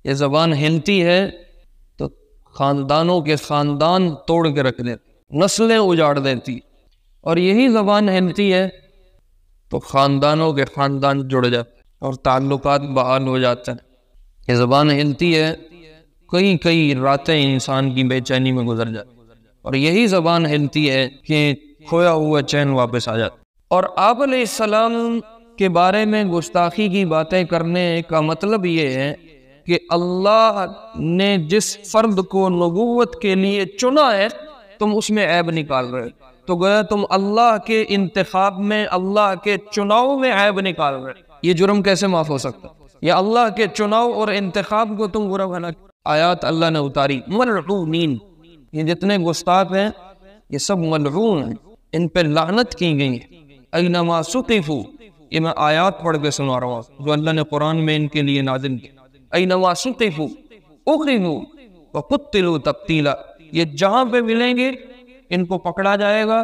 یہ زبان ہلتی ہے تو خاندانوں کے خاندان توڑ کے رکھ دیتی، نسلیں اجاڑ دیتی، اور یہی زبان ہلتی ہے تو خاندانوں کے خاندان جڑ جاتے اور تعلقات بحال ہو جاتے ہیں۔ یہ زبان ہلتی ہے، کئی راتیں انسان کی بے چینی میں گزر جاتی، اور یہی زبان ہلتی ہے کہ کھویا ہوا چین واپس آ جاتا۔ اور آپ علیہ السلام کے بارے میں گستاخی کی باتیں کرنے کا مطلب یہ ہے کہ اللہ نے جس فرد کو نبوت کے لیے چنا ہے تم اس میں عیب نکال رہے، تو گویا تم اللہ کے انتخاب میں، اللہ کے چناؤ میں عیب نکال رہے۔ یہ جرم کیسے معاف ہو سکتا؟ یا اللہ کے چناؤ اور انتخاب کو تم برا بھلا۔ آیات اللہ نے اتاری، ملعونین، یہ جتنے گستاخ ہیں یہ سب ملعون ہیں، ان پہ لعنت کی گئی ہے۔ اینما ثقفوا، یہ میں آیات پڑھ کے سنا رہا ہوں جو اللہ نے قرآن میں ان کے لیے نازل کی۔ اینما ثقفوا اخذوا وقتلوا تقتیلا، یہ جہاں پہ ملیں گے ان کو پکڑا جائے گا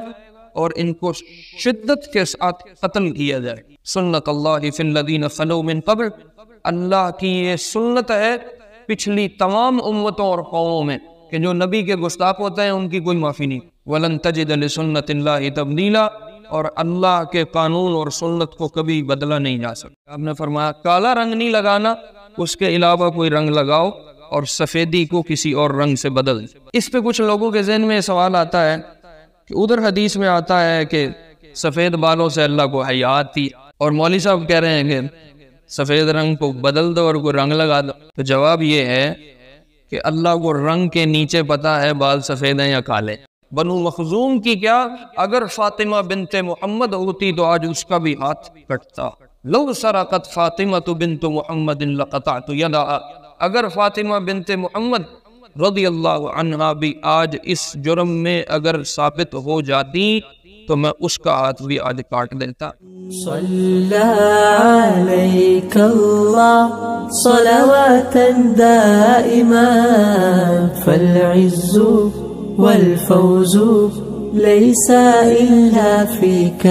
اور ان کو شدت کے ساتھ قتل کیا جائے گا۔ سنت اللہ فی الذین خلو من قبل، اللہ کی یہ سنت ہے پچھلی تمام امتوں اور قوموں میں کہ جو نبی کے گستاخ ہوتے ہیں ان کی کوئی معافی نہیں۔ وَلَن تَجِدَ لِسُنَّتِ اللَّهِ تَبْدِيلًا، اور اللہ کے قانون اور سنت کو کبھی بدلا نہیں جا سکتا۔ آپ نے فرمایا کالا رنگ نہیں لگانا، اس کے علاوہ کوئی رنگ لگاؤ، اور سفیدی کو کسی اور رنگ سے بدل۔ اس پہ کچھ لوگوں کے ذہن میں سوال آتا ہے کہ ادھر حدیث میں آتا ہے کہ سفید بالوں سے اللہ کو حیا آتی، اور مولوی صاحب کہہ رہے ہیں کہ سفید رنگ کو بدل دو اور کوئی رنگ لگا دو۔ تو جواب یہ ہے کہ اللہ کو رنگ کے نیچے پتا ہے بال سفید ہیں یا کالے۔ بنو مخزوم کی کیا، اگر فاطمہ بنت محمد ہوتی تو آج اس کا بھی ہاتھ کٹتا۔ لو سرقت فاطمہ بنت محمد لقطعت یدها، اگر فاطمہ بنت محمد رضی اللہ عنہا بھی آج اس جرم میں اگر ثابت ہو جاتی تو میں اس کا ہاتھ بھی آج کاٹ دیتا۔ صلی علیک اللہ صلواتا دائما فالعز والفوز ليس إلا فيك۔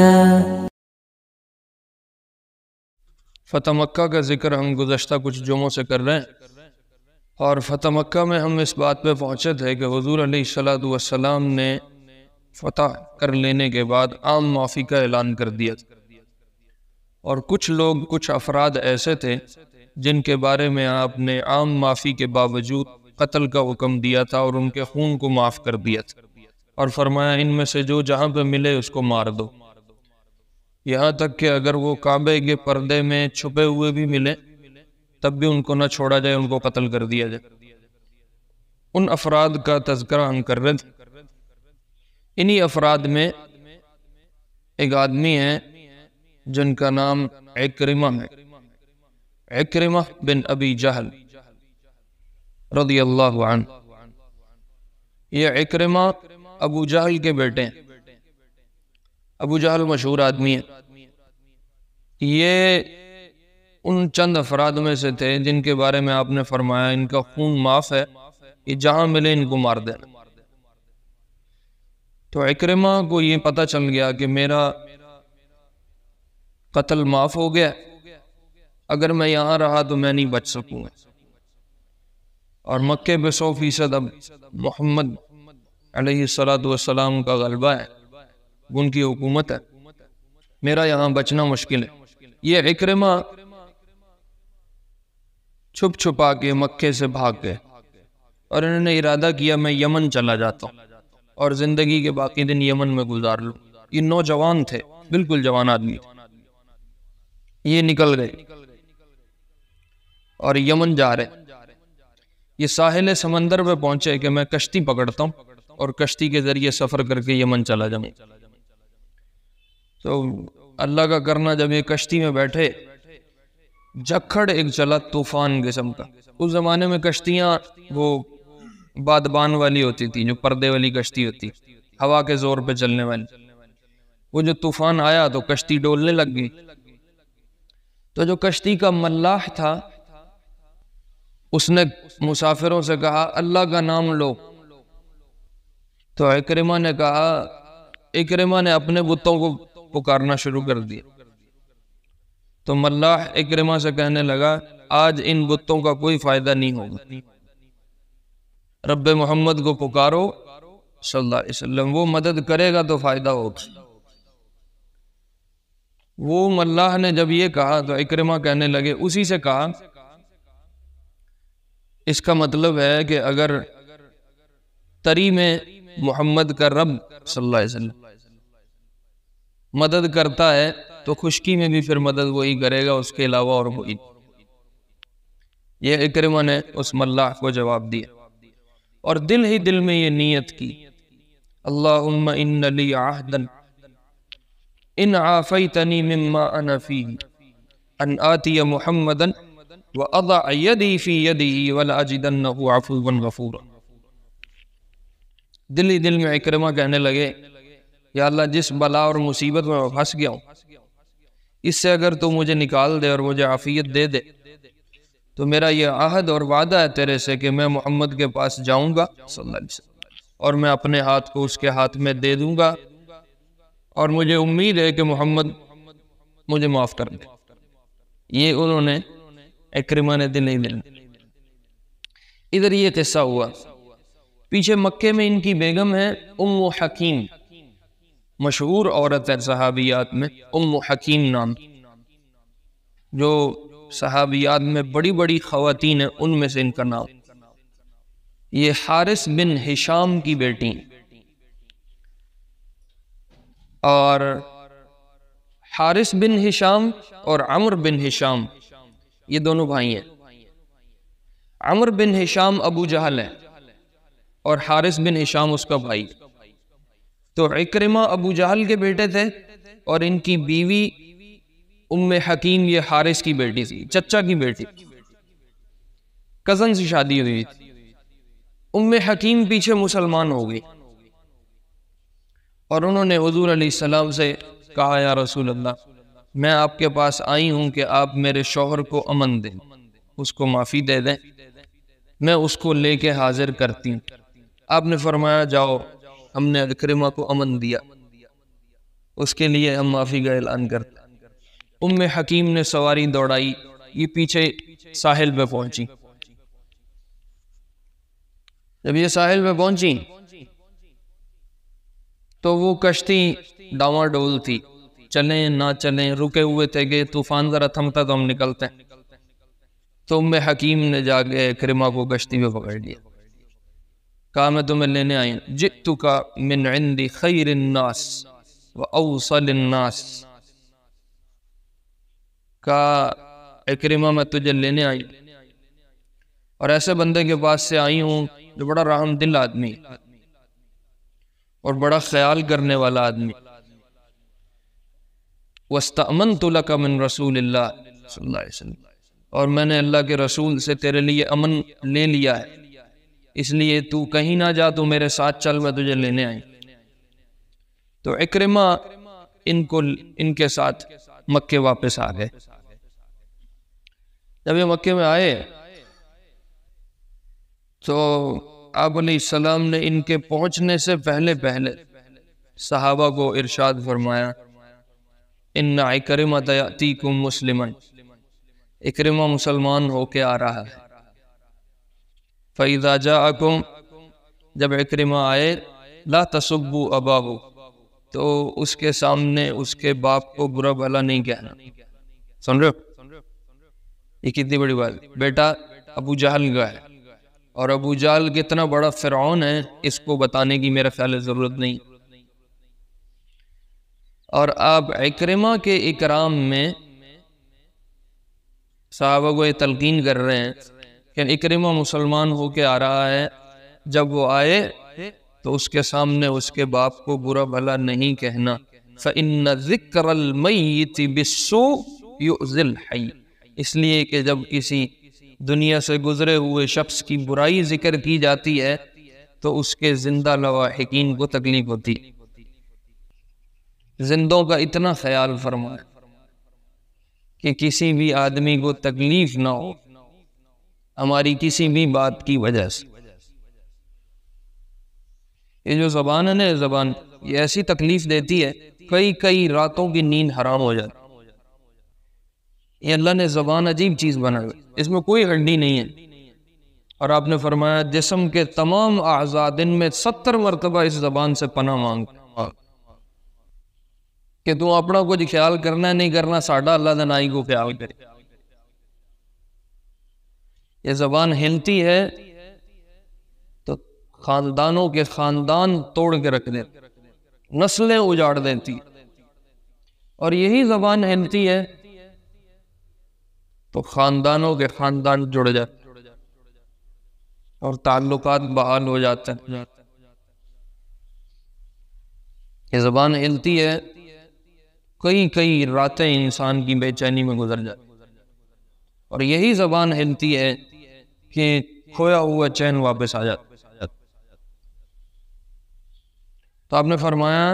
فتح مکہ کا ذکر ہم گزشتہ کچھ جمعوں سے کر رہے ہیں، اور فتح مکہ میں ہم اس بات پہ پہنچے تھے کہ حضور علیہ السلام نے فتح کر لینے کے بعد عام معافی کا اعلان کر دیا، اور کچھ افراد ایسے تھے جن کے بارے میں آپ نے عام معافی کے باوجود قتل کا حکم دیا تھا اور ان کے خون کو معاف کر دیا تھا، اور فرمایا ان میں سے جو جہاں پہ ملے اس کو مار دو، یہاں تک کہ اگر وہ کعبے کے پردے میں چھپے ہوئے بھی ملے تب بھی ان کو نہ چھوڑا جائے، ان کو قتل کر دیا جائے۔ ان افراد کا تذکرہ ہم کر رہے تھے۔ انہی افراد میں ایک آدمی ہے جن کا نام عکرمہ ہے، عکرمہ بن ابی جہل رضی اللہ عنہ۔ یہ عکرمہ ابو جہل کے بیٹے ہیں۔ ابو جہل مشہور آدمی ہے، یہ ان چند افراد میں سے تھے جن کے بارے میں آپ نے فرمایا ان کا خون معاف ہے، یہ جہاں ملے ان کو مار دینا۔ تو عکرمہ کو یہ پتہ چل گیا کہ میرا قتل معاف ہو گیا، اگر میں یہاں رہا تو میں نہیں بچ سکوں گا، اور مکے پہ 100% اب محمد علیہ السلام کا غلبہ ہے، ان کی حکومت ہے، میرا یہاں بچنا مشکل ہے۔ یہ عکرمہ چھپ چھپا کے مکے سے بھاگ گئے، اور انہوں نے ارادہ کیا میں یمن چلا جاتا ہوں اور زندگی کے باقی دن یمن میں گزار لوں۔ یہ نوجوان تھے، بالکل جوان آدمی، یہ نکل گئے اور یمن جا رہے۔ یہ ساحل سمندر پہ پہنچے کہ میں کشتی پکڑتا ہوں اور کشتی کے ذریعے سفر کر کے یمن چلا جاؤں۔ تو اللہ کا کرنا، جب یہ کشتی میں بیٹھے جھکڑ ایک چلا طوفان قسم کا۔ اس زمانے میں کشتیاں وہ بادبان والی ہوتی تھی، جو پردے والی کشتی ہوتی، ہوا کے زور پہ چلنے والی۔ وہ جو طوفان آیا تو کشتی ڈولنے لگ گئی۔ تو جو کشتی کا ملاح تھا اس نے مسافروں سے کہا اللہ کا نام لو۔ تو عکرمہ نے کہا، عکرمہ نے اپنے بتوں کو پکارنا شروع کر دیا تو ملاح اکرمہ سے کہنے لگا آج ان بتوں کا کوئی فائدہ نہیں ہوگا، رب محمد کو پکارو صلی اللہ علیہ وسلم، وہ مدد کرے گا تو فائدہ ہوگا۔ وہ ملاح نے جب یہ کہا تو اکرمہ کہنے لگے، اسی سے کہا اس کا مطلب ہے کہ اگر تری میں محمد کا رب صلی اللہ علیہ وسلم مدد کرتا ہے تو خشکی میں بھی پھر مدد وہی کرے گا، اس کے علاوہ اور کوئی۔ یہ اکرمہ نے اس ملاح کو جواب دیا اور دل ہی دل میں یہ نیت کی، اللہم ان لی عہدا ان عافیتنی مما انا فیہ ان آتی محمدا وَأَضَعَ يَدِي فِي يَدِهِ وَلَأَجِدَنَّهُ عَفُوًّا غَفُورًا۔ دل ہی دل میں اکرمہ کہنے لگے، یا اللہ جس بلا اور مصیبت میں پھنس گیا ہوں، اس سے اگر تو مجھے نکال دے اور مجھے عافیت دے دے تو میرا یہ عہد اور وعدہ ہے تیرے سے کہ میں محمد کے پاس جاؤں گا صلی اللہ علیہ وسلم اور میں اپنے ہاتھ کو اس کے ہاتھ میں دے دوں گا، اور مجھے امید ہے کہ محمد مجھے معاف کر دے۔ یہ انہوں نے اکرمہ نے دل ہی دل۔ ادھر یہ قصہ ہوا، پیچھے مکے میں ان کی بیگم ہے ام حکیم، مشہور عورت ہے صحابیات میں، ام حکیم نام، جو صحابیات میں بڑی بڑی خواتین ہیں ان میں سے ان کا نام۔ یہ حارث بن ہشام کی بیٹی، اور حارث بن ہشام اور عمر بن ہشام یہ دونوں بھائی ہیں۔ عمر بن ہشام ابو جہل ہے اور حارث بن ہشام اس کا بھائی۔ تو اکرمہ ابو جہل کے بیٹے تھے اور ان کی بیوی ام حکیم یہ حارث کی بیٹی تھی، چچا کی بیٹی، کزن سے شادی ہوئی تھی۔ ام حکیم پیچھے مسلمان ہو گئی اور انہوں نے حضور علیہ السلام سے کہا، یا رسول اللہ میں آپ کے پاس آئی ہوں کہ آپ میرے شوہر کو امن دیں، اس کو معافی دے دیں، میں اس کو لے کے حاضر کرتی ہوں۔ آپ نے فرمایا جاؤ، ہم نے اکرمہ کو امن دیا، اس کے لیے ہم معافی کا اعلان کرتے ہیں۔ ام حکیم نے سواری دوڑائی، یہ پیچھے ساحل پہ پہنچی۔ جب یہ ساحل پہ پہنچی تو وہ کشتی ڈاواں ڈول تھی، چلیں نہ چلیں، رکے ہوئے تھے کہ طوفان ذرا تھمتا تو ہم نکلتے ہیں۔ تو ام حکیم نے جا کے اکرمہ کو کشتی پہ پکڑ لیا، کہا میں تمہیں لینے آئی ہوں، جئتک من عند خیر الناس واوصل الناس، کہا اکرمہ میں تجھے لینے آئی اور ایسے بندے کے پاس سے آئی ہوں جو بڑا رحم دل آدمی اور بڑا خیال کرنے والا آدمی، وَاسْتَأْمَنْتُ لَكَ مِن رسول اللہ صلی اللہ علیہ وسلم، اور میں نے اللہ کے رسول سے تیرے لیے امن لے لیا ہے، اس لیے تو کہیں نہ جا، تو میرے ساتھ چل، میں تجھے لینے آئی۔ تو اکرمہ ان کے ساتھ مکے واپس آ گئے۔ جب یہ مکے میں آئے تو آپ علیہ السلام نے ان کے پہنچنے سے پہلے صحابہ کو ارشاد فرمایا، ان اکرمہ یأتیکم مسلما، اکرمہ مسلمان ہو کے آ رہا ہے۔ فَإِذَا جَاءَكُمْ، جب اکرمہ آئے، لا تسبوا اباہ، تو اس کے سامنے اس کے باپ کو برا بھلا نہیں کہنا۔ سن رہے ہو؟ یہ کتنی بڑی بات، بیٹا ابو جہل کا ہے، اور ابو جہل کتنا بڑا فرعون ہے اس کو بتانے کی میرا خیال ضرورت نہیں۔ اور آپ اکرمہ کے اکرام میں صحابہ کو یہ تلقین کر رہے ہیں کہ اکرمہ مسلمان ہو کے آ رہا ہے، جب وہ آئے تو اس کے سامنے اس کے باپ کو برا بھلا نہیں کہنا۔ فَإِنَّ ذِكْرَ الْمَيِّتِ بِالسُّوءِ يُؤْذِي الْحَيِّ، اس لیے کہ جب کسی دنیا سے گزرے ہوئے شخص کی برائی ذکر کی جاتی ہے تو اس کے زندہ لواحقین کو تکلیف ہوتی۔ زندوں کا اتنا خیال فرمائے کہ کسی بھی آدمی کو تکلیف نہ ہو ہماری کسی بھی بات کی وجہ سے۔ یہ جو زبان ہے نا، زبان یہ ایسی تکلیف دیتی ہے، کئی راتوں کی نیند حرام ہو جاتی۔ یہ اللہ نے زبان عجیب چیز بنائی، اس میں کوئی ہڈی نہیں ہے۔ اور آپ نے فرمایا جسم کے تمام اعضاء دن میں 70 مرتبہ اس زبان سے پناہ مانگ کہ تو اپنا کچھ خیال کرنا نہیں کرنا، ساڈا اللہ دے نائی کو خیال کرے۔ یہ زبان ہلتی ہے تو خاندانوں کے خاندان توڑ کے رکھ دیتی، نسلیں اجاڑ دیتی، اور یہی زبان ہلتی ہے تو خاندانوں کے خاندان جڑ جاتے اور تعلقات بحال ہو جاتے ہیں۔ یہ زبان ہلتی ہے، کئی راتیں انسان کی بے چینی میں گزر جاتی، اور یہی زبان ہلتی ہے کہ کھویا ہوا چین واپس آ جاتا۔ تو آپ نے فرمایا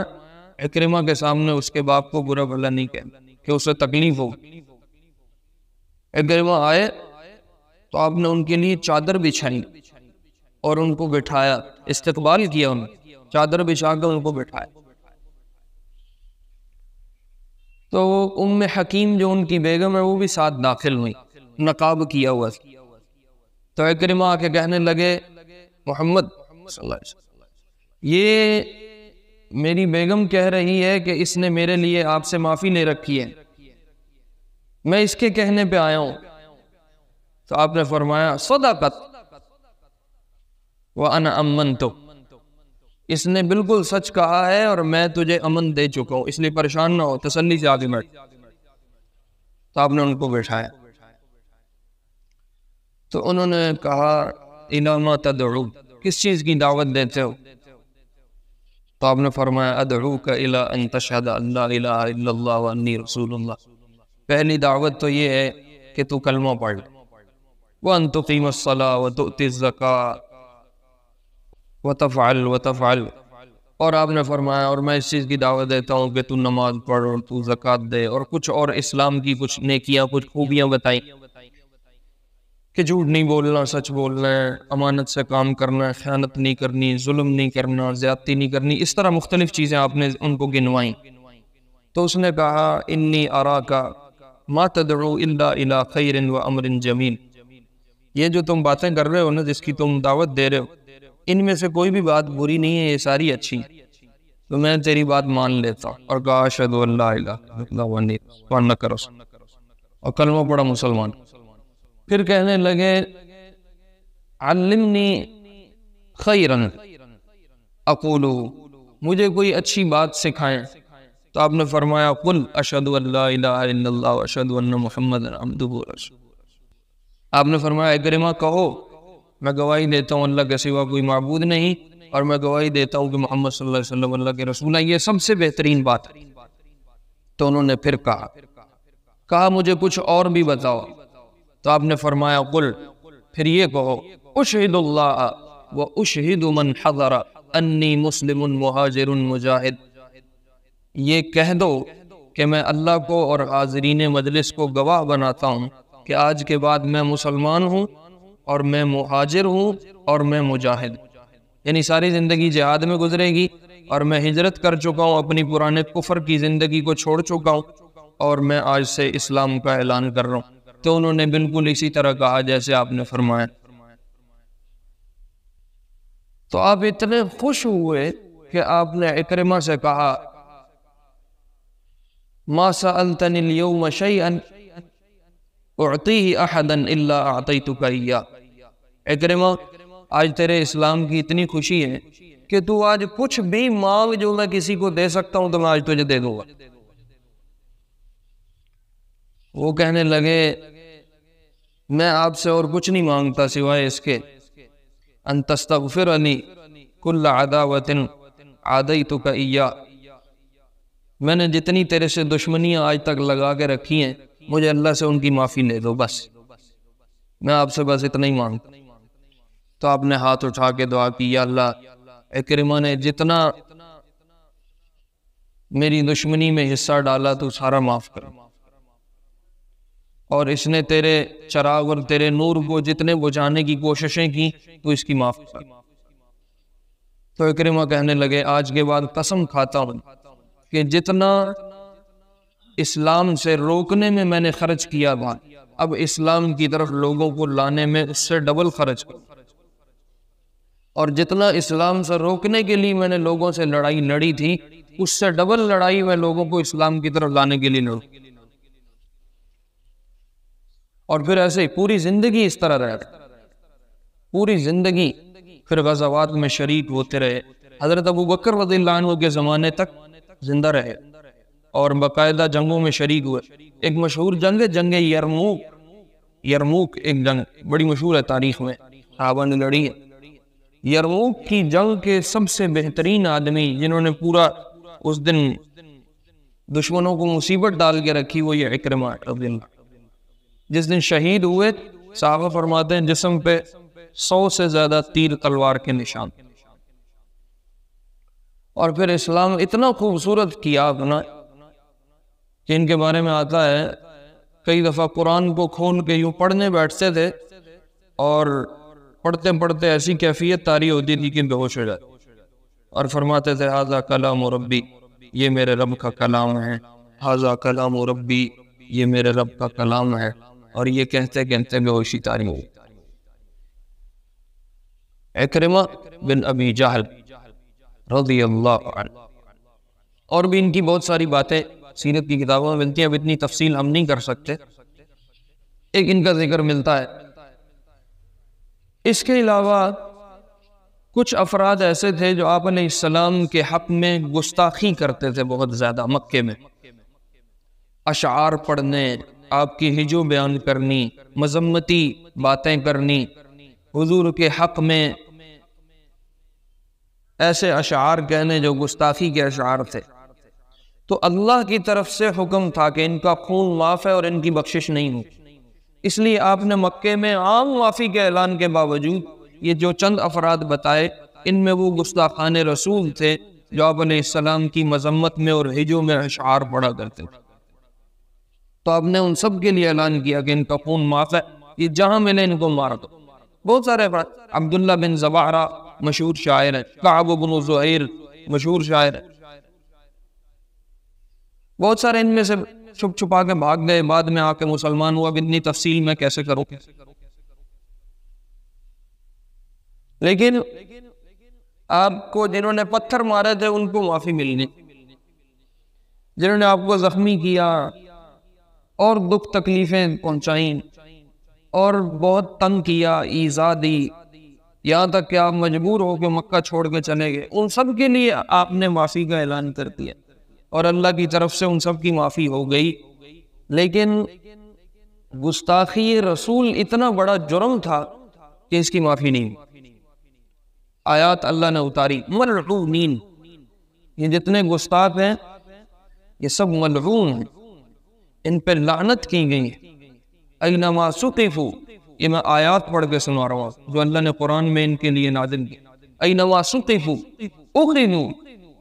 اکرمہ کے سامنے اس کے باپ کو برا بھلا نہیں کہنا کہ اسے تکلیف ہو۔ اکرمہ آئے تو آپ نے ان کے لیے چادر بچھائی اور ان کو بٹھایا، استقبال کیا، ان چادر بچھا کر ان کو بٹھایا۔ تو ام حکیم جو ان کی بیگم ہے وہ بھی ساتھ داخل ہوئی، نقاب کیا ہوا۔ تو اکرمہ آ کے کہنے لگے محمد صلی اللہ علیہ وسلم، یہ میری بیگم کہہ رہی ہے کہ اس نے میرے لیے آپ سے معافی لے رکھی ہے، میں اس کے کہنے پہ آیا ہوں۔ تو آپ نے فرمایا صدقت وَأَنَا أَمَّنْتُ، اس نے بالکل سچ کہا ہے اور میں تجھے امن دے چکا ہوں، اس لیے پریشان نہ ہو، تسلی سے آگے بیٹھ۔ تو آپ نے ان کو بٹھایا تو انہوں نے کہا اِلَى مَا تَدْعُو، کس چیز کی دعوت دیتے ہو؟ تو آپ نے فرمایا ادعوک الی ان تشہد ان لا الہ الا اللہ وانی رسول اللہ، پہلی دعوت تو یہ ہے کہ تو کلمہ پڑھ لے، وان تقیم الصلاۃ وتؤتی الزکاۃ وتفعل، اور آپ نے فرمایا اور میں اس چیز کی دعوت دیتا ہوں کہ تو نماز پڑھ اور تو زکوٰۃ دے، اور کچھ اور اسلام کی کچھ نیکیاں، کچھ خوبیاں بتائیں کہ جھوٹ نہیں بولنا، سچ بولنا ہے، امانت سے کام کرنا ہے، خیانت نہیں کرنی، ظلم نہیں کرنا، زیادتی نہیں کرنی، اس طرح مختلف چیزیں آپ نے ان کو گنوائیں۔ تو اس نے کہا انی اراک ما تدعو الا الی خیر و امر جمیل، یہ جو تم باتیں کر رہے ہو نا، جس کی تم دعوت دے رہے ہو، ان میں سے کوئی بھی بات بری نہیں ہے، یہ ساری اچھی، تو میں تیری بات مان لیتا ہوں۔ اور کہا اشہد ان لا الہ الا اللہ وانک رسول اللہ، اور کلمہ پڑھا مسلمان۔ پھر کہنے لگے علمنی خیرا اقولہ، مجھے کوئی اچھی بات سکھائیں۔ تو آپ نے فرمایا قل اشہد ان لا الہ الا اللہ واشہد ان محمدا عبدہ ورسولہ، آپ نے فرمایا اکرمہ کہو میں گواہی دیتا ہوں اللہ کے سوا کوئی معبود نہیں، اور میں گواہی دیتا ہوں کہ محمد صلی اللہ علیہ وسلم اللہ کے رسول ہے، یہ سب سے بہترین بات ہے۔ تو انہوں نے پھر کہا مجھے کچھ اور بھی بتاؤ۔ تو آپ نے فرمایا قل، پھر یہ کہو اشہد اللہ و اشہد من حضر انی مسلم مہاجر مجاہد، یہ کہہ دو کہ میں اللہ کو اور حاضرین مجلس کو گواہ بناتا ہوں کہ آج کے بعد میں مسلمان ہوں اور میں مہاجر ہوں اور میں مجاہد، یعنی ساری زندگی جہاد میں گزرے گی، اور میں ہجرت کر چکا ہوں، اپنی پرانے کفر کی زندگی کو چھوڑ چکا ہوں، اور میں آج سے اسلام کا اعلان کر رہا ہوں۔ تو انہوں نے بالکل اسی طرح کہا جیسے آپ نے فرمایا۔ تو آپ اتنے خوش ہوئے کہ آپ نے اکرمہ سے کہا ما سألتنی اليوم شیئا اعطیہ احدا الا اعطیتک ایاہ، اکرمہ آج تیرے اسلام کی اتنی خوشی ہے کہ تو آج کچھ بھی مانگ جو میں کسی کو دے سکتا ہوں تو میں آج تجھے دے دوں گا۔ وہ کہنے لگے میں آپ سے اور کچھ نہیں مانگتا سوائے اس کے ان تستغفرنی کل عداوۃ عادیتک ایاہ، میں نے جتنی تیرے سے دشمنیاں آج تک لگا کے رکھی ہیں، مجھے اللہ سے ان کی معافی لے دو، بس میں آپ سے بس اتنا ہی مانگتا۔ تو آپ نے ہاتھ اٹھا کے دعا کی یا اللہ اکرمہ نے جتنا میری دشمنی میں حصہ ڈالا تو سارا معاف کر، اور اس نے تیرے چراغ اور تیرے نور کو جتنے بجھانے کی کوششیں کی تو اس کی معاف کر۔ تو اکرمہ کہنے لگے آج کے بعد قسم کھاتا ہوں کہ جتنا اسلام سے روکنے میں میں نے خرچ کیا تھا، اب اسلام کی طرف لوگوں کو لانے میں اس سے ڈبل خرچ کروں، اور جتنا اسلام سے روکنے کے لیے میں نے لوگوں سے لڑائی لڑی تھی اس سے ڈبل لڑائی میں لوگوں کو اسلام کی طرف لانے کے لیے لڑوں، اور پھر ایسے ہی پوری زندگی اس طرح رہا، پوری زندگی پھر غزوات میں شریک ہوتے رہے۔ حضرت ابو بکر رضی اللہ عنہ کے زمانے تک زندہ رہے اور باقاعدہ جنگوں میں شریک ہوئے۔ ایک مشہور جنگ ہے جنگ یرموک، ایک جنگ بڑی مشہور ہے تاریخ میں، صحابہ نے لڑی ہے۔ یرموک کی جنگ کے سب سے بہترین آدمی جنہوں نے پورا اس دن دشمنوں کو مصیبت ڈال کے رکھی وہ یہ عکرمہ رضی اللہ، جس دن شہید ہوئے صحابہ فرماتے ہیں جسم پہ 100 سے زیادہ تیر تلوار کے نشان، اور پھر اسلام اتنا خوبصورت کیا اپنا کہ ان کے بارے میں آتا ہے کئی دفعہ قرآن کو کھول کے یوں پڑھنے بیٹھتے تھے اور پڑھتے پڑھتے ایسی کیفیت طاری ہوتی تھی کہ بے ہوش ہو جاتے، اور فرماتے تھے ھذا کلام ربی، یہ میرے رب کا کلام ہے، ھذا کلام ربی، یہ میرے رب کا کلام ہے، اور یہ کہتے کہتے بے ہوشی طاری ہوئی۔ عکرمہ بن ابی جہل رضی اللہ عنہ، اور بھی ان کی بہت ساری باتیں سیرت کی کتابوں میں ملتی ہیں، اب اتنی تفصیل ہم نہیں کر سکتے، ایک ان کا ذکر ملتا ہے۔ اس کے علاوہ کچھ افراد ایسے تھے جو آپ علیہ السلام کے حق میں گستاخی کرتے تھے بہت زیادہ، مکے میں اشعار پڑھنے، آپ کی ہجو بیان کرنی، مذمتی باتیں کرنی، حضور کے حق میں ایسے اشعار کہنے جو گستاخی کے اشعار تھے۔ تو اللہ کی طرف سے حکم تھا کہ ان کا خون معاف ہے اور ان کی بخشش نہیں ہو، اس لیے آپ نے مکے میں عام معافی کے اعلان کے باوجود یہ جو چند افراد بتائے ان میں وہ گستاخان رسول تھے جو آپ علیہ السلام کی مذمت میں اور ہجو میں اشعار پڑھا کرتے تھے، تو آپ نے ان سب کے لیے اعلان کیا کہ ان کا خون معاف ہے، یہ جہاں ملے ان کو مار دو۔ بہت سارے افراد، عبداللہ بن زبعرہ مشہور شاعر ہے، کعب بن زہیر مشہور شاعر ہے، بہت سارے ان میں سے چھپ چھپا کے بھاگ گئے، بعد میں آ کے مسلمان ہوا، اب اتنی تفصیل میں کیسے کروں۔ لیکن آپ کو جنہوں نے پتھر مارے تھے ان کو معافی ملنی، جنہوں نے آپ کو زخمی کیا اور دکھ تکلیفیں پہنچائیں اور بہت تنگ کیا، ایذا دی، یہاں تک کہ آپ مجبور ہو کے مکہ چھوڑ کے چلے گئے، ان سب کے لیے آپ نے معافی کا اعلان کر دیا اور اللہ کی طرف سے ان سب کی معافی ہو گئی۔ لیکن گستاخی رسول اتنا بڑا جرم تھا کہ اس کی معافی نہیں ہوئی۔ آیات اللہ نے اتاری، ملعونین، یہ جتنے گستاخ ہیں یہ سب ملعون ہیں، ان پہ لعنت کی گئی ہے۔ اینما ثقفوا، یہ میں آیات پڑھ کے سنا رہا ہوں جو اللہ نے قرآن میں ان کے لیے نازل کی۔ اینما ثقفوا اخذوا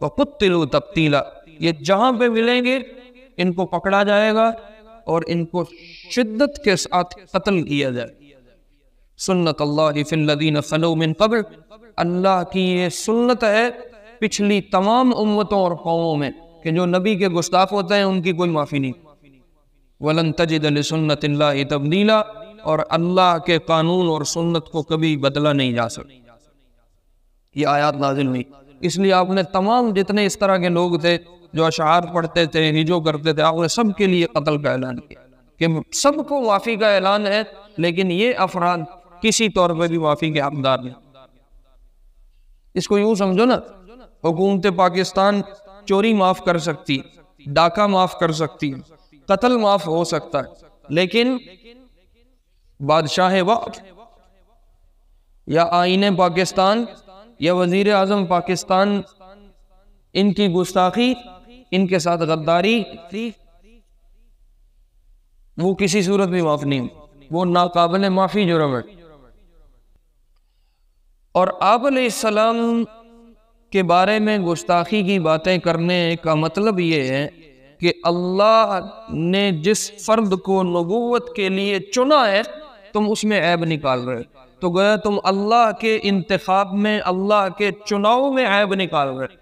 وقتلوا تقتیلا، یہ جہاں پہ ملیں گے ان کو پکڑا جائے گا اور ان کو شدت کے ساتھ قتل کیا جائے۔ سنت اللہ فی الذین خلو من قبل، اللہ کی یہ سنت ہے پچھلی تمام امتوں اور قوموں میں کہ جو نبی کے گستاخ ہوتے ہیں ان کی کوئی معافی نہیں۔ وَلَن تَجِدَ لِسُنَّتِ اللَّهِ تَبْدِيلًا، اور اللہ کے قانون اور سنت کو کبھی بدلا نہیں جا سکتا۔ یہ آیات نازل ہوئی، اس لیے آپ نے تمام جتنے اس طرح کے لوگ تھے جو اشعار پڑھتے تھے، ہجو کرتے تھے، آپ نے سب کے لیے قتل کا اعلان کیا کہ سب کو معافی کا اعلان ہے، لیکن یہ افراد کسی طور پہ بھی معافی کے حقدار نہیں۔ اس کو یوں سمجھو نا، حکومت پاکستان چوری معاف کر سکتی ہے، ڈاکہ معاف کر سکتی ہے، قتل معاف ہو سکتا ہے، لیکن بادشاہ وقت یا آئین پاکستان یا وزیر اعظم پاکستان، ان کی گستاخی، ان کے ساتھ غداری، وہ کسی صورت بھی معاف نہیں، وہ ناقابل معافی جرم ہے۔ اور آپ علیہ السلام کے بارے میں گستاخی کی باتیں کرنے کا مطلب یہ ہے کہ اللہ نے جس فرد کو نبوت کے لیے چنا ہے تم اس میں عیب نکال رہے، تو گویا تم اللہ کے انتخاب میں، اللہ کے چناؤ میں عیب نکال رہے۔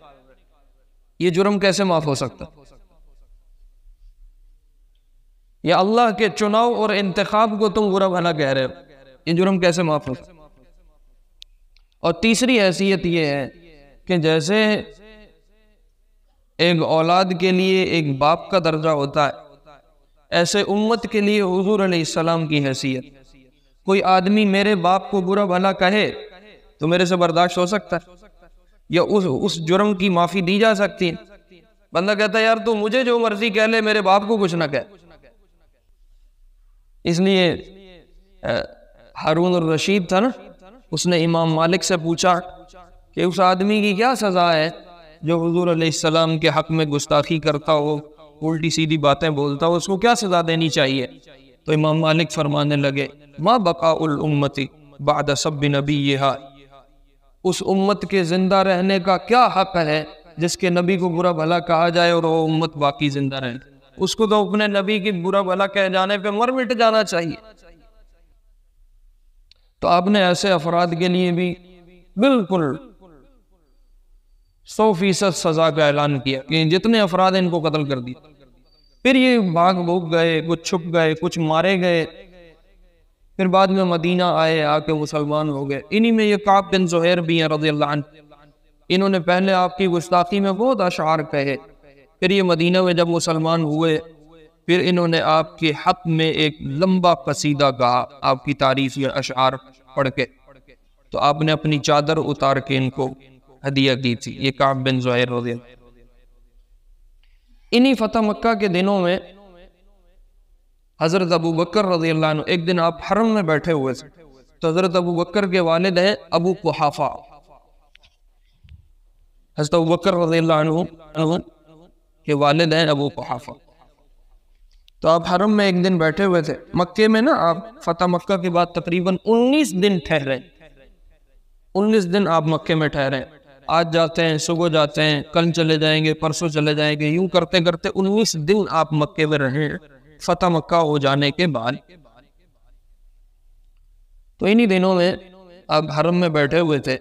یہ جرم کیسے معاف ہو سکتا؟ یا اللہ کے چناؤ اور انتخاب کو تم برا بھلا کہہ رہے ہو، یہ جرم کیسے معاف ہوگا؟ اور تیسری حیثیت یہ ہے کہ جیسے ایک اولاد کے لیے ایک باپ کا درجہ ہوتا ہے، ایسے امت کے لیے حضور علیہ السلام کی حیثیت. کوئی آدمی میرے باپ کو برا بھلا کہے تو میرے سے برداشت ہو سکتا ہے، یا اس جرم کی معافی دی جا سکتی ہے؟ بندہ کہتا ہے یار تو مجھے جو مرضی کہہ لے، میرے باپ کو کچھ نہ کہے. اس لیے ہارون الرشید تھا نا، اس نے امام مالک سے پوچھا کہ اس آدمی کی کیا سزا ہے جو حضور علیہ السلام کے حق میں گستاخی کرتا ہو، الٹی سیدھی باتیں بولتا ہو، اس کو کیا سزا دینی چاہیے؟ تو امام مالک فرمانے لگے ما بقاء الامت بعد سب نبیہا، اس امت کے زندہ رہنے کا کیا حق ہے جس کے نبی کو برا بھلا کہا جائے اور وہ امت باقی زندہ رہے؟ اس کو تو اپنے نبی کی برا بھلا کہہ جانے پہ مر مٹ جانا چاہیے. تو آپ نے ایسے افراد کے لیے بھی بالکل 100% سزا کا اعلان کیا کہ جتنے افراد ان کو قتل کر دیا. پھر یہ بھاگ بھوگ گئے، کچھ چھپ گئے، کچھ مارے گئے، پھر بعد میں مدینہ آئے، آ کے مسلمان ہو گئے. انہی میں یہ کعب بن زہیر بھی ہیں رضی اللہ عنہ. انہوں نے پہلے آپ کی گستاخی میں بہت اشعار کہے، پھر یہ مدینہ میں جب مسلمان ہوئے پھر انہوں نے آپ کے حق میں ایک لمبا قصیدہ کہا، آپ کی تعریف یا اشعار پڑھ کے. تو آپ نے اپنی چادر اتار کے ان کو ہدیہ کی تھی. یہ کعب بن زہیر رضی اللہ عنہ. انہی فتح مکہ کے دنوں میں حضرت ابو بکر رضی اللہ عنہ ایک دن آپ حرم میں بیٹھے ہوئے تھے، تو حضرت ابو بکر کے والد ہیں ابو قحافہ. حضرت ابو بکر رضی اللہ عنہ کے والد ہیں ابو قحافہ. تو آپ حرم میں ایک دن بیٹھے ہوئے تھے. مکے میں نا آپ فتح مکہ کے بعد تقریباً 19 دن ٹھہرے. 19 دن آپ مکے میں ٹھہرے. آج جاتے ہیں، صبح جاتے ہیں، کل چلے جائیں گے، پرسوں چلے جائیں گے، یوں کرتے کرتے 19 دن آپ مکے میں رہے فتح مکہ ہو جانے کے بعد. تو انہی دنوں میں آپ حرم میں بیٹھے ہوئے تھے.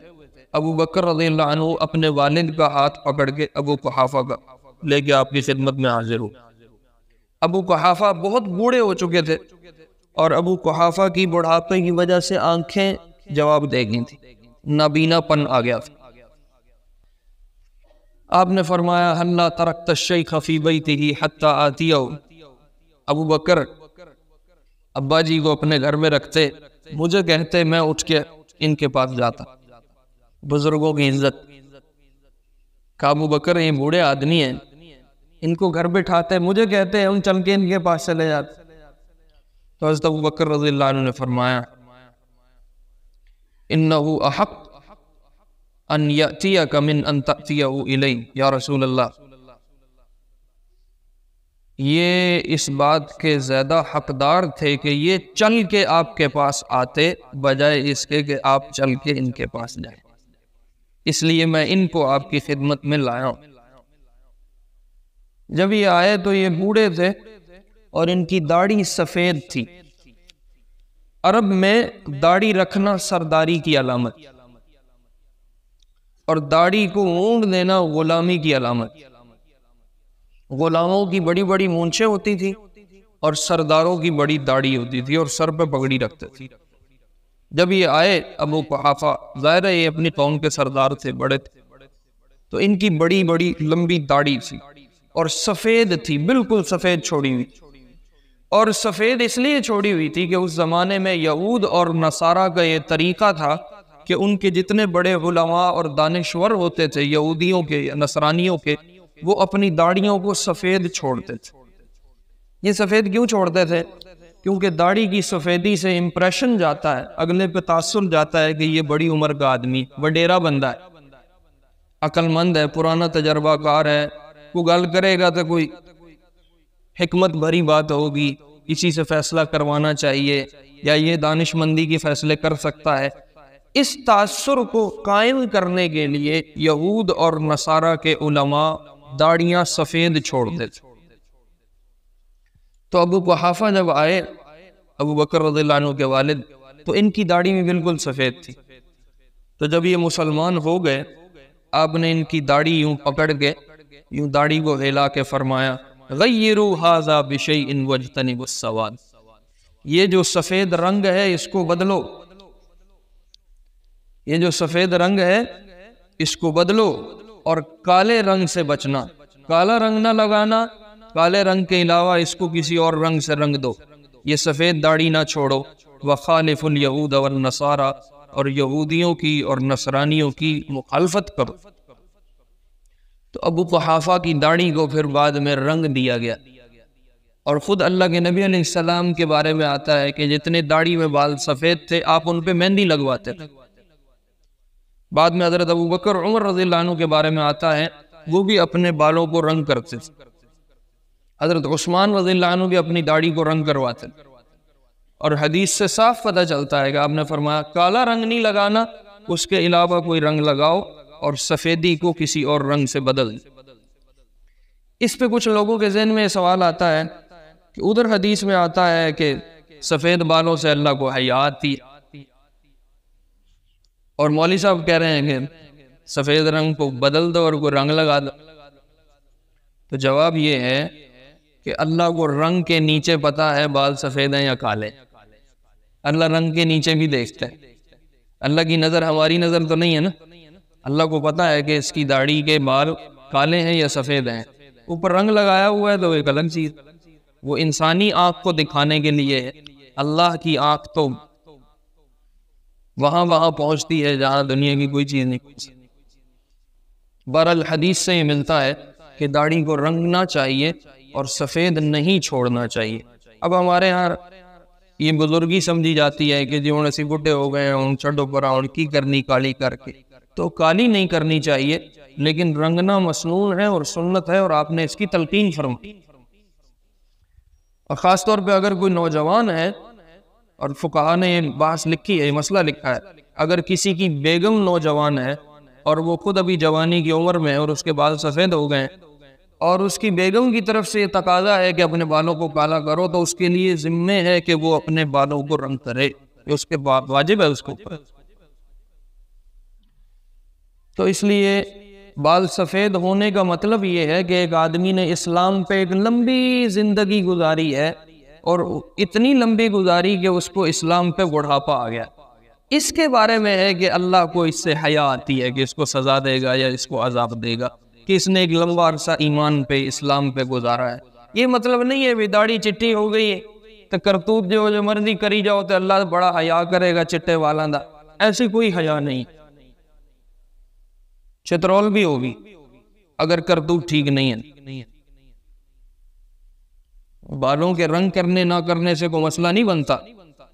ابو بکر رضی اللہ عنہ اپنے والد کا ہاتھ پکڑ کے ابو قحافہ کا لے کے آپ کی خدمت میں حاضر ہو. ابو قحافہ بہت بوڑھے ہو چکے تھے اور ابو قحافہ کی بڑھاپے کی وجہ سے آنکھیں جواب دے گئی تھی، نابینا پن آ گیا تھا. آپ نے فرمایا ہلا ترکت الشیخ فی بیتہ حتی آتیہ. ابو بکر ابا جی کو اپنے گھر میں رکھتے، مجھے کہتے، میں اٹھ کے ان کے پاس جاتا. بزرگوں کی عزت. کہ ابو بکر یہ بوڑھے آدمی ہیں، ان کو گھر بٹھاتے، مجھے کہتے ہم چل کے ان کے پاس چلے جاتے. تو حضرت ابو بکر رضی اللہ عنہ نے فرمایا انہو احق ان یأتیک من ان تأتیہ الی یا رسول اللہ. یہ اس بات کے زیادہ حقدار تھے کہ یہ چل کے آپ کے پاس آتے بجائے اس کے کہ آپ چل کے ان کے پاس جائیں. اس لیے میں ان کو آپ کی خدمت میں لایا ہوں. جب یہ آئے تو یہ بوڑھے تھے اور ان کی داڑھی سفید تھی. عرب میں داڑھی رکھنا سرداری کی علامت اور داڑھی کو مونڈ دینا غلامی کی علامت. غلاموں کی بڑی بڑی مونچھیں ہوتی تھی اور سرداروں کی بڑی داڑھی ہوتی تھی اور سر پہ پگڑی رکھتے تھے. جب یہ آئے ابو قحافہ، ظاہر ہے یہ اپنی قوم کے سردار تھے، بڑے تھے، تو ان کی بڑی بڑی لمبی داڑھی تھی اور سفید تھی، بالکل سفید چھوڑی ہوئی. اور سفید اس لیے چھوڑی ہوئی تھی کہ اس زمانے میں یہود اور نصارہ کا یہ طریقہ تھا کہ ان کے جتنے بڑے علماء اور دانشور ہوتے تھے یہودیوں کے یا نصرانیوں کے، وہ اپنی داڑھیوں کو سفید چھوڑتے تھے. یہ سفید کیوں چھوڑتے تھے؟ کیونکہ داڑھی کی سفیدی سے امپریشن جاتا ہے، اگلے پہ تاثر جاتا ہے کہ یہ بڑی عمر کا آدمی، وڈیرا بندہ ہے، عقل مند ہے، پرانا تجربہ کار ہے، کوئی گل کرے گا تو کوئی حکمت بھری بات ہوگی، اسی سے فیصلہ کروانا چاہیے، یا یہ دانش مندی کی فیصلے کر سکتا ہے. اس تاثر کو قائم کرنے کے لیے یہود اور نصارہ کے علماء داڑیاں سفید چھوڑتے تھے. تو ابو قحافہ جب آئے، ابو بکر رضی اللہ عنہ کے والد، تو ان کی داڑھی بھی بالکل سفید تھی. تو جب یہ مسلمان ہو گئے، آپ نے ان کی داڑھی یوں پکڑ کے، یوں داڑھی کو ہلا کے فرمایا غیروا ھذا بشیء واجتنبوا السواد، یہ جو سفید رنگ ہے اس کو بدلو، یہ جو سفید رنگ ہے اس کو بدلو، اور کالے رنگ سے بچنا، کالا رنگ نہ لگانا، کالے رنگ کے علاوہ اس کو کسی اور رنگ سے رنگ دو، یہ سفید داڑھی نہ چھوڑو۔ وخالف الیہود والنصارى، اور یہودیوں کی اور نصرانیوں کی مخالفت کرو۔ تو ابو قحافہ کی داڑھی کو پھر بعد میں رنگ دیا گیا، اور خود اللہ کے نبی علیہ السلام کے بارے میں آتا ہے کہ جتنے داڑھی میں بال سفید تھے آپ ان پہ مہندی لگواتے تھے۔ بعد میں حضرت ابو بکر عمر رضی اللہ عنہ کے بارے میں آتا ہے وہ بھی اپنے بالوں کو رنگ کرتے تھے۔ حضرت عثمان رضی اللہ عنہ بھی اپنی داڑھی کو رنگ کرواتے تھے، اور حدیث سے صاف پتہ چلتا ہے کہ آپ نے فرمایا کالا رنگ نہیں لگانا، اس کے علاوہ کوئی رنگ لگاؤ، اور سفیدی کو کسی اور رنگ سے بدل۔ اس پہ کچھ لوگوں کے ذہن میں سوال آتا ہے کہ ادھر حدیث میں آتا ہے کہ سفید بالوں سے اللہ کو حیا آتی، اور مولوی صاحب کہہ رہے ہیں کہ سفید رنگ کو بدل دو اور کوئی رنگ لگا دو۔ تو جواب یہ ہے کہ اللہ کو رنگ کے نیچے پتا ہے بال سفید ہیں یا کالے، اللہ رنگ کے نیچے بھی دیکھتا ہے۔ اللہ کی نظر ہماری نظر تو نہیں ہے نا، اللہ کو پتا ہے کہ اس کی داڑھی کے بال کالے ہیں یا سفید ہیں، اوپر رنگ لگایا ہوا ہے تو ایک الگ چیز، وہ انسانی آنکھ کو دکھانے کے لیے ہے۔ اللہ کی آنکھ تو وہاں پہنچتی ہے جہاں دنیا کی کوئی چیز نہیں پہنچتی۔ بہرحال حدیث سے یہ ملتا ہے کہ داڑھی کو رنگنا چاہیے اور سفید نہیں چھوڑنا چاہیے۔ اب ہمارے ہاں یہ بزرگی سمجھی جاتی ہے کہ جو اسی بڈھے ہو گئے ان چھڈو پر ان کی کرنی کالی کر کے، تو کالی نہیں کرنی چاہیے، لیکن رنگنا مسنون ہے اور سنت ہے، اور آپ نے اس کی تلقین فرمائی۔ اور خاص طور پہ اگر کوئی نوجوان ہے، اور فقہا نے یہ بحث لکھی ہے، یہ مسئلہ لکھا ہے، اگر کسی کی بیگم نوجوان ہے اور وہ خود ابھی جوانی کی عمر میں ہے اور اس کے بال سفید ہو گئے، اور اس کی بیگم کی طرف سے یہ تقاضا ہے کہ اپنے بالوں کو کالا کرو، تو اس کے لیے ذمہ ہے کہ وہ اپنے بالوں کو رنگ کرے، یہ اس کے واجب ہے اس کو۔ تو اس لیے بال سفید ہونے کا مطلب یہ ہے کہ ایک آدمی نے اسلام پہ ایک لمبی زندگی گزاری ہے، اور اتنی لمبی گزاری کہ اس کو اسلام پہ بڑھاپا آ گیا۔ اس کے بارے میں ہے کہ اللہ کو اس سے حیا آتی ہے کہ اس کو سزا دے گا یا اس کو عذاب دے گا، کہ اس نے ایک لمبا عرصہ ایمان پہ اسلام پہ گزارا ہے۔ یہ مطلب نہیں ہے بھی داڑھی چٹی ہو گئی تو کرتوت جو مرضی کری جاؤ تو اللہ بڑا حیا کرے گا چٹے والاں دا، ایسی کوئی حیا نہیں۔ چترول بھی ہوگی اگر کرتوت ٹھیک نہیں ہے۔ بالوں کے رنگ کرنے نہ کرنے سے کوئی مسئلہ نہیں بنتا،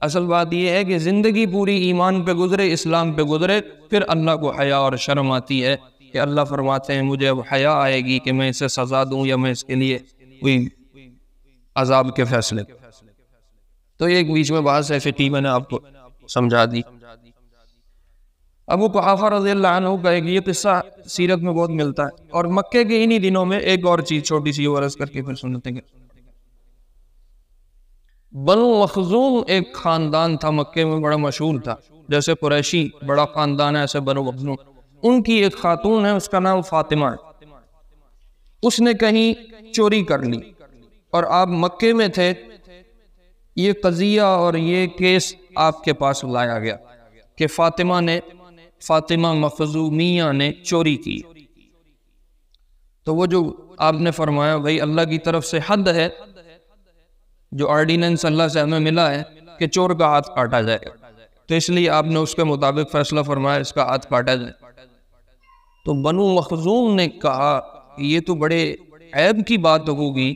اصل بات یہ ہے کہ زندگی پوری ایمان پہ گزرے، اسلام پہ گزرے، پھر اللہ کو حیا اور شرم آتی ہے کہ اللہ فرماتے ہیں مجھے اب حیا آئے گی کہ میں اسے سزا دوں یا میں اس کے لیے کوئی عذاب کے فیصلے۔ تو یہ ایک بیچ میں بحث ہے فقہی، میں نے آپ کو سمجھا دی۔ ابو قحافہ رضی اللہ عنہ کا ایک یہ قصہ سیرت میں بہت ملتا ہے، اور مکے کے انہی دنوں میں ایک اور چیز چھوٹی سی عرض کر کے پھر سنتے ہیں۔ بنو مخزوم ایک خاندان تھا مکے میں، بڑا مشہور تھا، جیسے قریشی بڑا خاندان ہے ایسے بنو مخزوم۔ ان کی ایک خاتون ہے، اس کا نام فاطمہ ہے۔ اس نے کہیں چوری کر لی، اور آپ مکے میں تھے، یہ قضیہ اور یہ کیس آپ کے پاس لایا گیا کہ فاطمہ مخزومیہ نے چوری کی۔ تو وہ جو آپ نے فرمایا بھائی اللہ کی طرف سے حد ہے، جو آرڈیننس اللہ سے ہمیں ملا ہے کہ چور کا ہاتھ کاٹا جائے، تو اس لیے آپ نے اس کے مطابق فیصلہ فرمایا اس کا ہاتھ کاٹا جائے۔ تو بنو مخزوم نے کہا یہ تو بڑے عیب کی بات ہوگی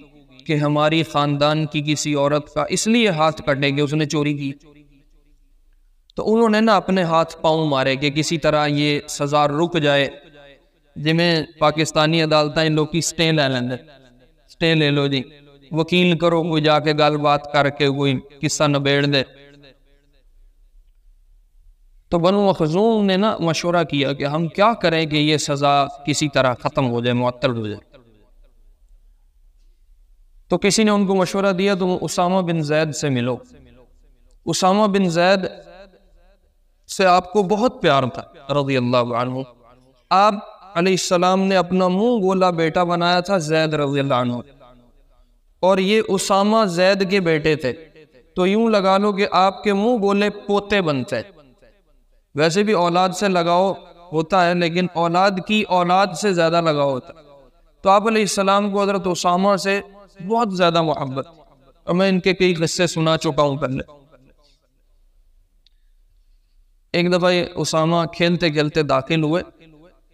کہ ہماری خاندان کی کسی عورت کا اس لیے ہاتھ کٹے کہ اس نے چوری کی۔ تو انہوں نے نا اپنے ہاتھ پاؤں مارے کہ کسی طرح یہ سزا رک جائے، جمیں پاکستانی عدالتیں ان لوگ کی سٹے لے لیں، سٹے لے لو جی، وکیل کرو کوئی جا کے گل بات کر کے کوئی قصہ نبیڑ دے۔ تو بنو مخزوم نے نا مشورہ کیا کہ ہم کیا کریں کہ یہ سزا کسی طرح ختم ہو جائے، معطل ہو جائے۔ تو کسی نے ان کو مشورہ دیا تم اسامہ بن زید سے ملو۔ اسامہ بن زید سے آپ کو بہت پیار تھا رضی اللہ عنہ۔ آپ علیہ السلام نے اپنا منہ بولا بیٹا بنایا تھا زید رضی اللہ عنہ، اور یہ اسامہ زید کے بیٹے تھے، تو یوں لگا لو کہ آپ کے منہ بولے پوتے بنتے۔ ویسے بھی اولاد سے لگاؤ ہوتا ہے، لیکن اولاد کی اولاد سے زیادہ لگاؤ ہوتا ہے۔ تو آپ علیہ السلام کو حضرت اسامہ سے بہت زیادہ محبت، اور میں ان کے کئی قصے سنا چکا ہوں پہلے۔ ایک دفعہ اسامہ کھیلتے کھیلتے داخل ہوئے،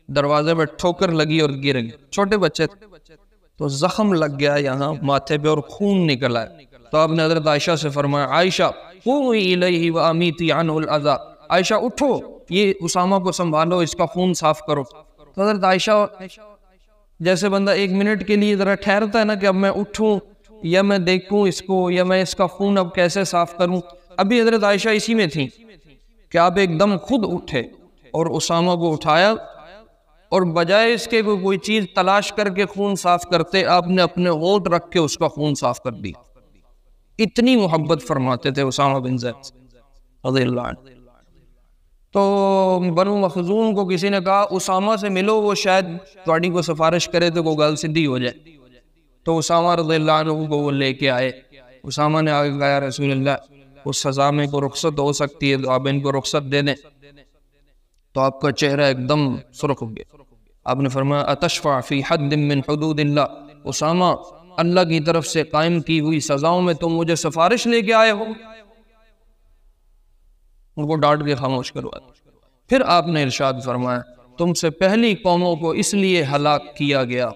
دروازے میں ٹھوکر لگی اور گر گئے، چھوٹے بچے تھے، تو زخم لگ گیا یہاں ماتھے پہ اور خون نکل آیا۔ تو آپ نے حضرت عائشہ سے فرمایا، عائشہ قومی الیہ وامیتی عنہ الاذی، عائشہ اٹھو، یہ اسامہ کو سنبھالو، اس کا خون صاف کرو۔ تو حضرت عائشہ، جیسے بندہ ایک منٹ کے لیے ذرا ٹھہرتا ہے نا کہ اب میں اٹھوں یا میں دیکھوں اس کو، یا میں اس کا خون اب کیسے صاف کروں، ابھی حضرت عائشہ اسی میں تھی کہ آپ ایک دم خود اٹھے اور اسامہ کو اٹھایا، اور بجائے اس کے کوئی چیز تلاش کر کے خون صاف کرتے، آپ نے اپنے ہونٹ رکھ کے اس کا خون صاف کر دی۔ اتنی محبت فرماتے تھے اسامہ بن زید رضی اللہ عنہ۔ تو بنو مخزوم کو کسی نے کہا اسامہ سے ملو، وہ شاید تواڈی کو سفارش کرے تو وہ گل سدھی ہو جائے۔ تو اسامہ رضی اللہ عنہ کو وہ لے کے آئے۔ اسامہ نے آگے کہا، یا رسول اللہ، اس سزا میں کو رخصت ہو سکتی ہے تو آپ ان کو رخصت دے دیں۔ تو آپ کا چہرہ ایک دم سرخ ہو گیا۔ آپ نے فرمایا، اتشفع فی حد من حدود اللہ، اسامہ اللہ کی طرف سے قائم کی ہوئی سزاؤں میں تم مجھے سفارش لے کے آئے ہو؟ ان کو ڈانٹ کے خاموش کروا دیا۔ پھر آپ نے ارشاد فرمایا، تم سے پہلی قوموں کو اس لیے ہلاک کیا گیا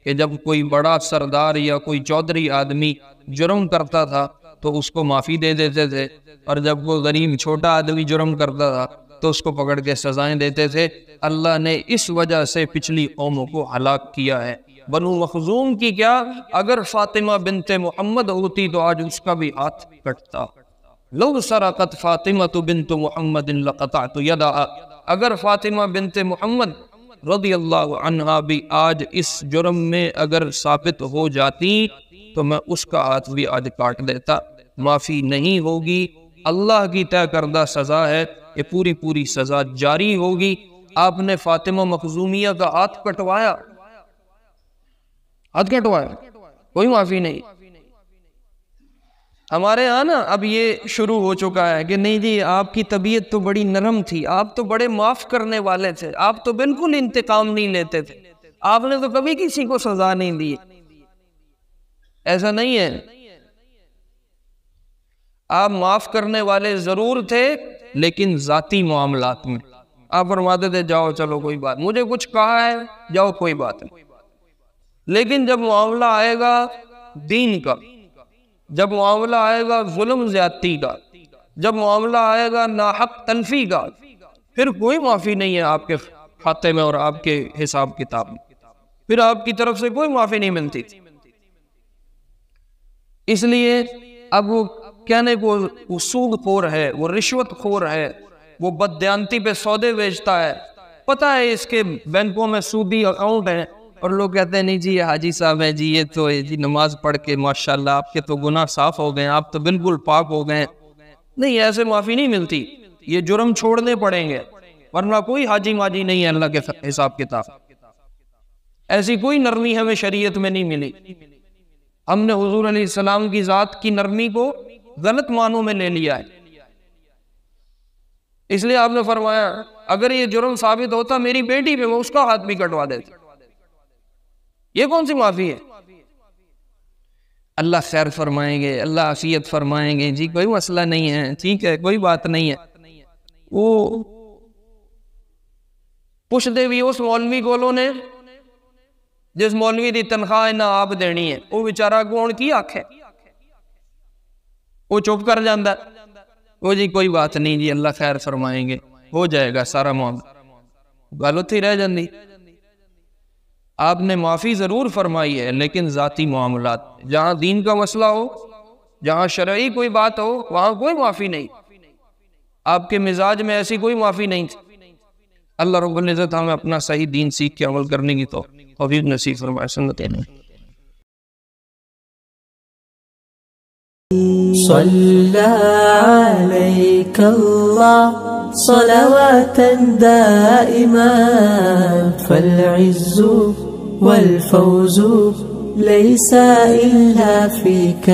کہ جب کوئی بڑا سردار یا کوئی چودھری آدمی جرم کرتا تھا تو اس کو معافی دے دیتے تھے، اور جب کوئی غریب چھوٹا آدمی جرم کرتا تھا تو اس کو پکڑ کے سزائیں دیتے تھے۔ اللہ نے اس وجہ سے پچھلی قوموں کو ہلاک کیا ہے۔ بنو مخزوم کی کیا، اگر فاطمہ بنت محمد ہوتی تو آج اس کا بھی ہاتھ کٹتا۔ لو سرقت فاطمہ بنت محمد لقطعت یدہا، اگر فاطمہ بنت محمد رضی اللہ عنہا بھی آج اس جرم میں اگر ثابت ہو جاتی تو میں اس کا ہاتھ بھی آج کاٹ دیتا۔ معافی نہیں ہوگی، اللہ کی طے کردہ سزا ہے، یہ پوری پوری سزا جاری ہوگی۔ آپ نے فاطمہ مخزومیہ کا ہاتھ کٹوایا، ہاتھ کٹوایا، کوئی معافی نہیں۔ ہمارے ہاں نا اب یہ شروع ہو چکا ہے کہ نہیں جی آپ کی طبیعت تو بڑی نرم تھی، آپ تو بڑے معاف کرنے والے تھے، آپ تو بالکل انتقام نہیں لیتے تھے، آپ نے تو کبھی کسی کو سزا نہیں دی۔ ایسا نہیں ہے، آپ معاف کرنے والے ضرور تھے لیکن ذاتی معاملات میں آپ فرماتے تھے جاؤ چلو کوئی بات، مجھے کچھ کہا ہے جاؤ کوئی بات نہیں، لیکن جب معاملہ آئے گا دین کا، جب معاملہ آئے گا ظلم زیادتی کا، جب معاملہ آئے گا ناحق تلفی کا، پھر کوئی معافی نہیں ہے آپ کے کھاتے میں اور آپ کے حساب کتاب میں، پھر آپ کی طرف سے کوئی معافی نہیں ملتی۔ اس لیے اب وہ کہنے کو وہ سود خور ہے، وہ رشوت خور ہے، وہ بددیانتی پہ سودے بیچتا ہے، پتہ ہے اس کے بینکوں میں سودی اکاؤنٹ ہیں، اور لوگ کہتے ہیں نہیں جی یہ حاجی صاحب ہے جی، یہ تو جی نماز پڑھ کے ماشاءاللہ آپ کے تو گناہ صاف ہو گئے، آپ تو بالکل پاک ہو گئے۔ نہیں، ایسے معافی نہیں ملتی، یہ جرم چھوڑنے پڑیں گے، ورنہ کوئی حاجی ماجی نہیں ہے اللہ کے حساب کتاب۔ ایسی کوئی نرمی ہمیں شریعت میں نہیں ملی۔ ہم نے حضور علیہ السلام کی ذات کی نرمی کو غلط معنوں میں لے لیا ہے۔ اس لیے آپ نے فرمایا اگر یہ جرم ثابت ہوتا میری بیٹی پہ، میں اس کا ہاتھ بھی کٹوا دیتا۔ یہ کون سی معافی ہے؟ اللہ خیر فرمائیں گے، اللہ عافیت فرمائیں گے، جی کوئی مسئلہ نہیں ہے، ٹھیک ہے کوئی بات نہیں ہے۔ وہ پوچھتے بھی اس مولوی کولوں نے جس مولوی دی تنخواہ نہ آپ دینی ہے، وہ بیچارہ کون کی آنکھ ہے، وہ چپ کر جاندہ ہے، وہ جی کوئی بات نہیں جی اللہ خیر فرمائیں گے، ہو جائے گا سارا معاملہ، غلط ہی رہ جاندی۔ آپ نے معافی ضرور فرمائی ہے لیکن ذاتی معاملات، جہاں دین کا مسئلہ ہو، جہاں شرعی کوئی بات ہو، وہاں کوئی معافی نہیں۔ آپ کے مزاج میں ایسی کوئی معافی نہیں تھی۔ اللہ رب العزت ہمیں اپنا صحیح دین سیکھ کے عمل کرنے کی توفیق نصیب فرمائے۔ سنتیں صلی علیک اللہ صلواتا دائما فالعز والفوز ليس إلا فيك.